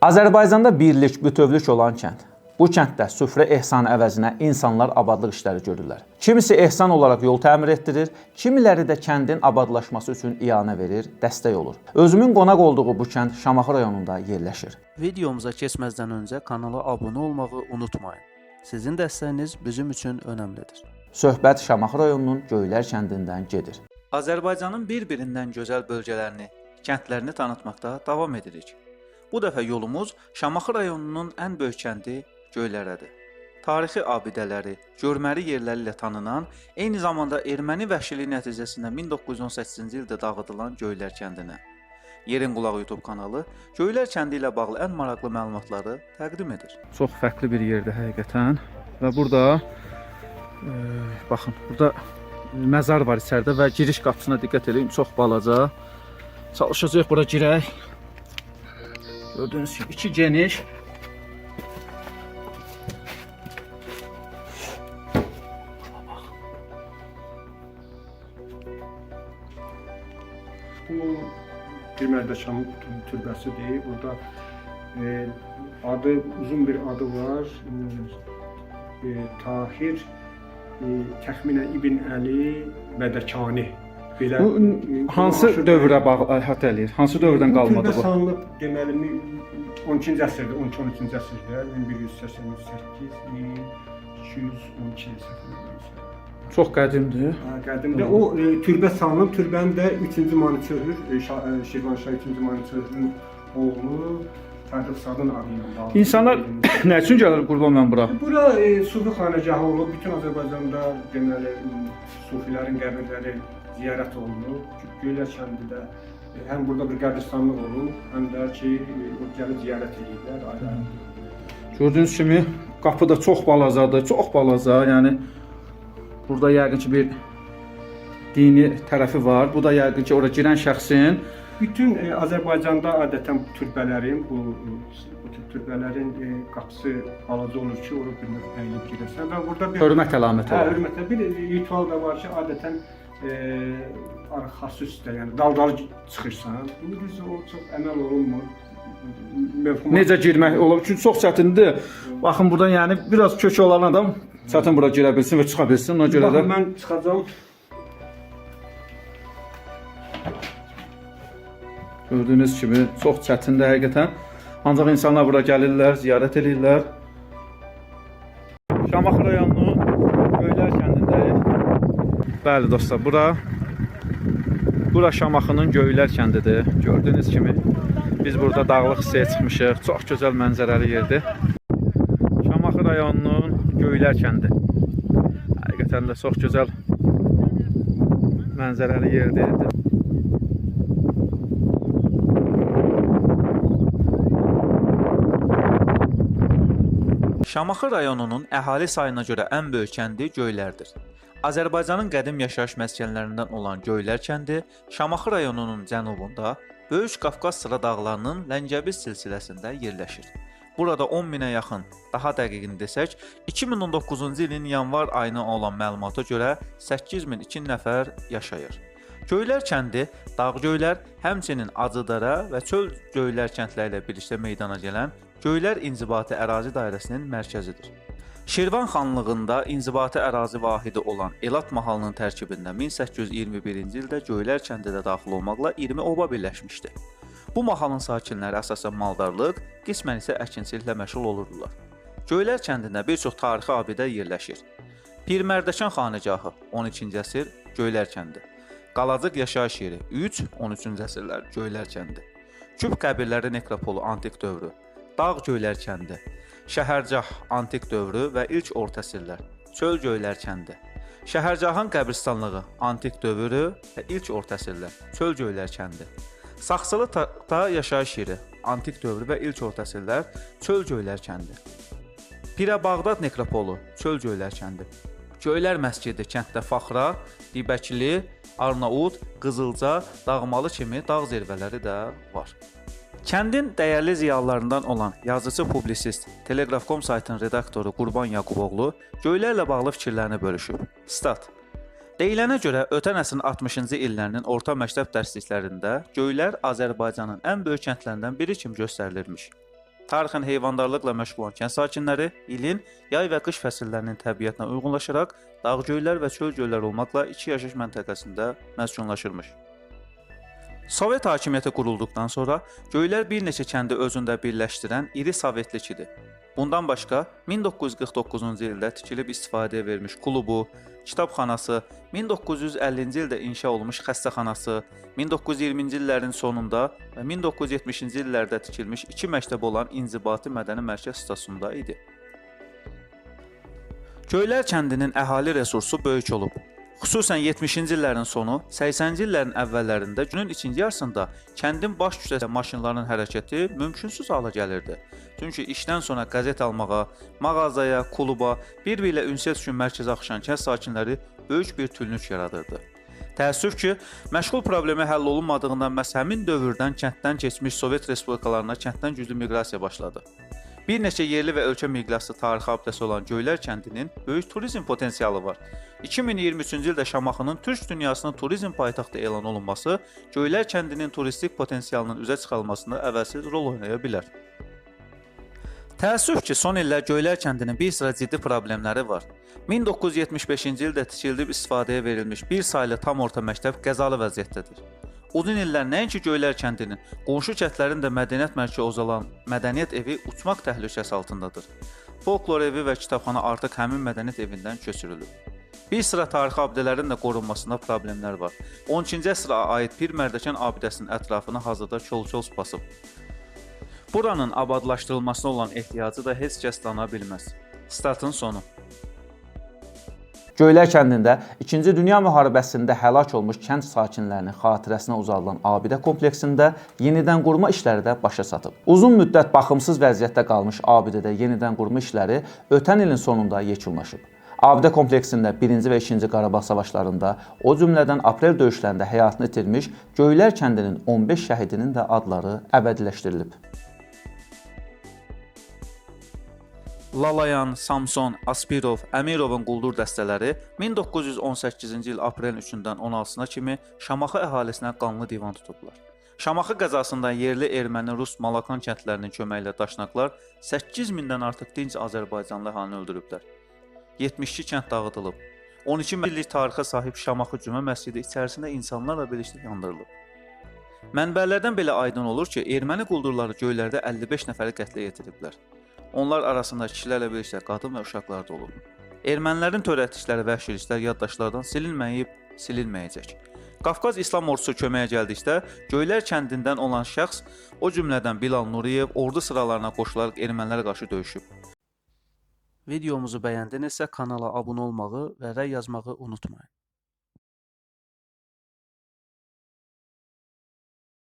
Azərbaycanda birlik, bütövlük olan kənd. Bu kənddə süfrə ehsanı əvəzinə insanlar abadlıq işləri görürlər. Kimisi ehsan olaraq yol təmir etdirir, kimiləri də kəndin abadlaşması üçün iyanə verir, dəstək olur. Özümün qonaq olduğu bu kənd Şamaxı rayonunda yerləşir. Videomuza keçməzdən öncə kanala abunə olmağı unutmayın. Sizin dəstəyiniz bizim üçün önəmlidir. Söhbət Şamaxı rayonunun Göylər kəndindən gedir. Azərbaycanın bir-birindən gözəl bölgələrini, kəndlərini tanıtmaqda davam edirik. Bu dəfə yolumuz Şamaxı rayonunun ən böyük kəndi Göylərədir. Tarixi abidələri, görməli yerləri ilə tanınan, eyni zamanda erməni vəhşiliyi nəticəsində 1918-ci ildə dağıdılan Göylər kəndinə. Yerin Qulağı YouTube kanalı Göylər kəndi ilə bağlı ən maraqlı məlumatları təqdim edir. Çox fərqli bir yerdir həqiqətən və burada baxın, burada məzar var içəridə və giriş qapısına diqqət edin, çox balaca. Çalışacağıq bura girək. Gördüğünüz gibi içi geniş. Bu bir Mərdəkan türbəsidir. Burada adı, uzun bir adı var. Tahir təxminən İbn Əli Mədəkani. Belə, Hansı dövrə əhatə eləyir? Hansı dövrdən qalmadı bu? Türbə salınıb deməli 12-ci əsrdə, 12-13-cü əsrdə 1188-1212 Çox qədimdir. qədimdə o türbə salınıb, türbənin də 3-cü Maniçöhrür, Şirvanşah 3-cü Maniçöhrün oğlu Fərrux Sadın adı ilə bağlı. İnsanlar nə üçün gəlir qurban mən bura? Bura sufi xanəgahı olub, bütün Azərbaycanda deməli sufilərin qəbirləri ziyarət olunur. Göylər kəndidə həm burada bir qəbirstanlıq olub, həm də ki, gəlib ziyarət edirlər. Gördüyünüz kimi qapı da çox balacadır, çox balaca. Yəni burada yəqin ki bir dini tərəfi var. Bu da yəqin ki ora girən şəxsin Bütün Azərbaycanda adətən türbələrin, bu türbələrin qapısı balaca olur ki, ora bir növ əyilib girəsən və burada bir hörmət əlaməti var. Hörmətlə bir ritual da var ki, adətən arxası üstə, yəni daldalı çıxırsan. Bu düz o çox əməl olunmur. Necə girmək olar? Çünki çox çətindir. Baxın burada yəni biraz kök olan adam çətin bura girə bilsin və çıxa bilsin. Ona görə də mən çıxacağam. gördüyünüz kimi çox çətindir həqiqətən. Ancaq insanlar bura gəlirlər, ziyarət edirlər. Şamaxı rayonunun Göylər kəndindəyik. Bəli dostlar, bura Şamaxının Göylər kəndidir. Gördüyünüz kimi biz burada dağlıq hissəyə çıxmışıq. Çox gözəl mənzərəli yerdir. Şamaxı rayonunun Göylər kəndi. Həqiqətən də çox gözəl mənzərəli yerdir. Şamaxı rayonunun əhali sayına görə ən böyük kəndi Göylərdir. Azərbaycanın qədim yaşayış məskənlərindən olan Göylər kəndi Şamaxı rayonunun cənubunda Böyük Qafqaz Sıra dağlarının Ləngəbis silsiləsində yerləşir. Burada 10 minə yaxın, daha dəqiqini desək, 2019-cu ilin yanvar ayına olan məlumata görə 8002 nəfər yaşayır. Göylər kəndi Dağ Göylər, həmçinin Acıdara və Çöl Göylər kəndləri ilə birlikdə meydana gələn Göylər İnzibati Ərazi Dairəsinin mərkəzidir. Şirvan xanlığında inzibati ərazi vahidi olan Elat mahalının tərkibində 1821-ci ildə Göylər kəndi də daxil olmaqla 20 oba birləşmişdi. Bu mahalın sakinləri əsasən maldarlıq, qismən isə əkinçiliklə məşğul olurdular. Göylər kəndində bir çox tarixi abidə yerləşir. Pir Mərdəkan xanəgahı 12-ci əsr Göylər kəndi. Qalacıq yaşayış yeri 3-13-cü əsrlər Göylər kəndi. Küp qəbirləri nekropolu antik dövrü Dağ Göylər kəndi, Şəhərgah antik dövrü və ilk orta əsrlər, Çöl Göylər kəndi, Şəhərgahın qəbirstanlığı antik dövrü və ilk orta əsrlər, Çöl Göylər kəndi, Saxçılı ta yaşayış yeri, antik dövrü və ilk orta əsrlər, Çöl Göylər kəndi, Pirə Bağdad nekropolu, Çöl Göylər kəndi, Göylər məscidi kənddə Faxra, Dibəkli, Arnaud, Qızılca, Dağmalı kimi dağ zirvələri də var. Kəndin dəyərli ziyalılarından olan yazıcı publisist Telegraf.com saytının redaktoru Qurban Yaquboğlu Göylərlə bağlı fikirlərini bölüşüb. Stat. Deyilənə görə ötən əsrin 60-cı illərinin orta məktəb dərsliklərində Göylər Azərbaycanın ən böyük kəndlərindən biri kimi göstərilirmiş. Tarixən heyvandarlıqla məşğul olan kənd sakinləri ilin yay və qış fəsillərinin təbiətinə uyğunlaşaraq dağ göylər və çöl göylər olmaqla iki yaşayış məntəqəsində məskunlaşırmış. Sovet hakimiyyəti qurulduqdan sonra göylər bir neçə kəndi özündə birləşdirən iri sovetlikidir. Bundan başqa 1949-cu ildə tikilib istifadəyə verilmiş klubu, kitabxanası, 1950-ci ildə inşa olunmuş xəstəxanası, 1920-ci illərin sonunda və 1970-ci illərdə tikilmiş 2 məktəb olan İnzibati Mədəni Mərkəz stasionunda idi. Göylər kəndinin əhali resursu böyük olub. Xüsusən 70-ci illərin sonu, 80-ci illərin əvvəllərində günün ikinci yarısında kəndin baş küçəsində maşınların hərəkəti mümkünsüz hala gəlirdi. Çünki işdən sonra qəzet almağa, mağazaya, kluba, bir-biri ilə ünsiyyət üçün mərkəzə axışan kənd sakinləri böyük bir tülünç yaradırdı. Təəssüf ki, məşğul problemi həll olunmadığından məhz həmin dövrdən kənddən keçmiş Sovet respublikalarına kənddən güclü miqrasiya başladı. Bir neçə yerli və ölkə miqyaslı tarixi abidəsi olan Göylər kəndinin böyük turizm potensialı var. 2023-cü ildə Şamaxının türk dünyasının turizm paytaxtı elan olunması Göylər kəndinin turistik potensialının üzə çıxarılmasında əvəzsiz rol oynaya bilər. Təəssüf ki, son illər Göylər kəndinin bir sıra ciddi problemləri var. 1975-ci ildə tikilib istifadəyə verilmiş bir saylı tam orta məktəb qəzalı vəziyyətdədir. Uzun illər nəinki Göylər kəndinin, qonşu kəndlərin də mədəniyyət mərkəzi olan Mədəniyyət evi uçmaq təhlükəsi altındadır. Folklor evi və kitabxana artıq həmin mədəniyyət evindən köçürülüb. Bir sıra tarixi abidələrin də qorunmasında problemlər var. 12-ci əsrə aid Pir Mərdəkan abidəsinin ətrafını hazırda kol-kol basıb. Buranın abadlaşdırılmasına olan ehtiyacı da heç kəs dana bilməz. Statın sonu. Göylər kəndində 2-ci Dünya müharibəsində həlak olmuş kənd sakinlərinin xatirəsinə uzadılan abidə kompleksində yenidən qurma işləri də başa çatıb. Uzun müddət baxımsız vəziyyətdə qalmış abidədə yenidən qurma işləri ötən ilin sonunda yekunlaşıb. Abidə kompleksində 1-ci və 2-ci Qarabağ savaşlarında, o cümlədən aprel döyüşlərində həyatını itirmiş Göylər kəndinin 15 şəhidinin də adları əbədiləşdirilib. Lalayan, Samson, Aspirov, Əmirovun quldur dəstələri 1918-ci il aprelin 3-dən 16-sına kimi Şamaxı əhalisinə qanlı divan tutublar. Şamaxı qəzasında yerli erməni, rus, Malakan kəndlərinin köməyi ilə daşnaqlar 8000-dən artıq dinc Azərbaycanlı əhalini öldürüblər. 72 kənd dağıdılıb. 12 illik tarixə sahib Şamaxı Cümə məscidi içərisində insanlarla birlikdə yandırılıb. Mənbələrdən belə aydın olur ki, erməni quldurları Göylərdə 55 nəfəri qətlə yetiriblər. Onlar arasında kişilərlə birlikdə qadın və uşaqlar da olub. Ermənilərin törətdikləri vəhşiliklər yaddaşlardan silinməyib, silinməyəcək. Qafqaz İslam ordusu köməyə gəldikdə Göylər kəndindən olan şəxs, o cümlədən Bilal Nuriyev ordu sıralarına qoşularaq ermənilərə qarşı döyüşüb. Videomuzu bəyəndinizsə kanala abunə olmağı və rəy yazmağı unutmayın.